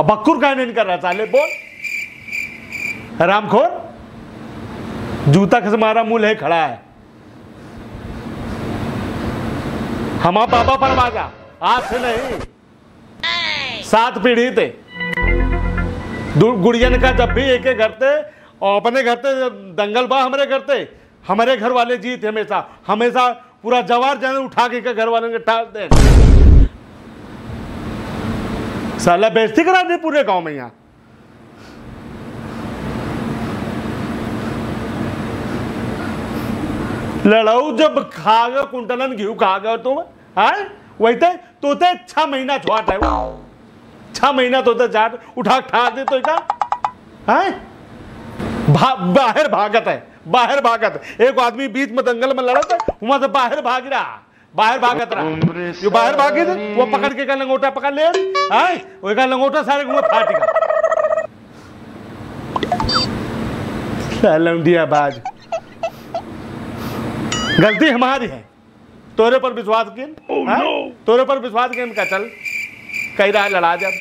अब बक्कुर कहने नहीं कर रहा साले, बोल रामखोर, जूता से मारा मुंह है खड़ा है। हमारा पापा परवाजा आज से नहीं 7 पीढ़ी थे। गुड़ियन का जब भी एक घर थे और अपने घर थे दंगल बा, हमारे घर थे, हमारे घर वाले जीत हमेशा हमेशा पूरा जवार जाने उठा के घर वाले के ठाल दे। साला बेइज्जती करा दे पूरे गांव में। यहाँ लड़ाऊ जब खा गए कुंटलन घी खा गए तुम, है वही तो 6 महीना छुआट है, 6 महीना तो जाट उठा ठा दे तो क्या है। बाहर भागत है, बाहर भागत। एक आदमी बीच में दंगल में लड़ा था, वहां से बाहर भाग रहा, बाहर भागत रहा। जो बाहर भागी थे वो पकड़ के लंगोटा पकड़ ले, वो का लंगोटा सारे घूमे फाट गया। बाज गलती हमारी है, तोरे पर विश्वास किन, तोरे पर विश्वास किन का चल कही रहा है लड़ा जब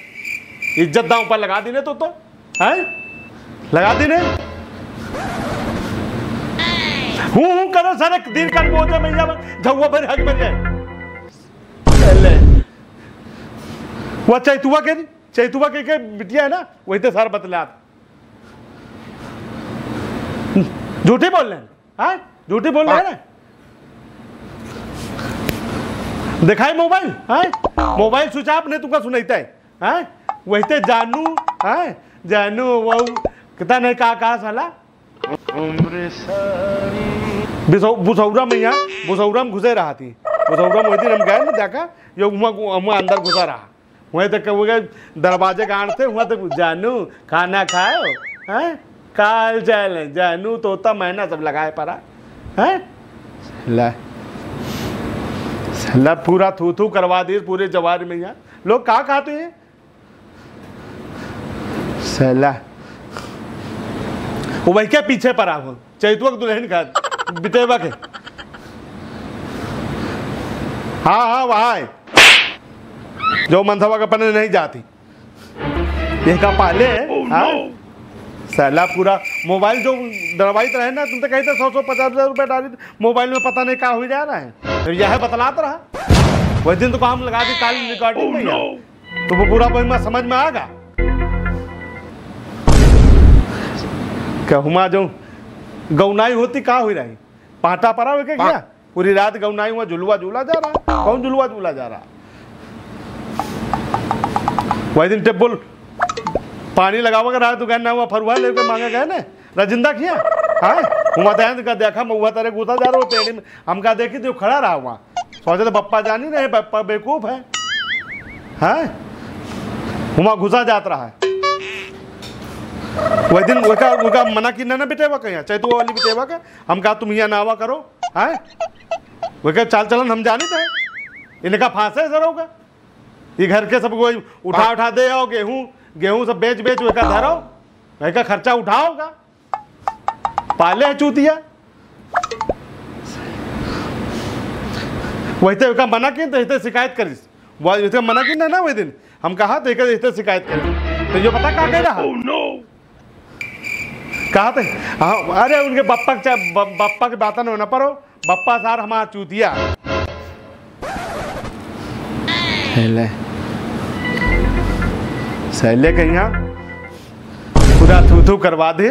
इज्जत दांव पर लगा दी ने तो है लगा दी ने हूं करो सारे दिन कर पहुंचे मैया झुआ भर हक बन जाए। वो चैतुआ के बिटिया है ना, वही तो सारा बतला झूठी बोल रहे हैं, झूठी बोल रहे हैं ना। दिखाई मोबाइल, मोबाइल स्विच ऑफ नहीं तुमका सुनाता है, वही तो जानू जानू वो कितना नहीं कहा साला बुसौरा में, यहाँ बुसौरा में घुसे रहा थी। बुसौरा में वही दिन हम गए ना देखा, यो अंदर घुसा रहा, वहीं तक दरवाजे का आड़ थे, वहां तक जानू खाना खाओ, काल चल जानू तोता मैना सब लगाए पड़ा है। ला पूरा थू करवा दी पूरे जवार में। यहाँ लोग कहाँ खाते हैं सला, वो वही क्या पीछे पड़ा हो चैतुआ दुल्हन का बिटेवा के। हाँ वहाँ है जो मनसवा का पने नहीं जाती, ये का पाले है। सला पूरा मोबाइल जो दरवाई रहे ना, तुम तो कहते 100-150 रुपए डाली मोबाइल में, पता नहीं क्या हो जा रहा है। तो यह बतलाता रहा, वही दिन तो काम लगा दी काल रिकॉर्डिंग में, तो वो पूरा समझ में आगा। कहूँ जो गौनाई होती कहाँ हुई रही, पाटा पड़ा हुआ क्या पूरी रात गौनाई हुआ, झुलवा झूला जा रहा। कौन झुलवा झूला जा रहा? वही दिन टेबल पानी लगावा रहा तो कहना हुआ फरुआ लेकर मांगे गए ना रजिंदा किया, हुआ देखा महुआ तेरे घुसा जा रहा पेड़ी में, हम कहा देखी तो खड़ा रहा वहाँ, सोचे तो बप्पा जानी नहीं, बप्पा बेवकूफ है वहाँ घुसा जाता रहा है। वही दिन उनका मना की ना बिटेवा कहीं चैतुआ वाली बिटेवा का, हम कहा तुम यहाँ नावा करो, है वही क्या चाल चलन हम जानी थे, इनका फांसे सर होगा। ये घर के सब कोई उठा दे आओ, गेहूं सब बेच वेका धरो, वही का खर्चा उठाओगा, पाले है चूतिया। वही तो मना की तो शिकायत करीस, वही मना की ना वही दिन हम कहा तो शिकायत करी, तो ये पता क्या कह रहा कहा थे। हाँ अरे उनके बप्पा की बात न पड़ो, बप्पा सार हमारा चूतिया सैले कहीं पूरा थू करवा दे।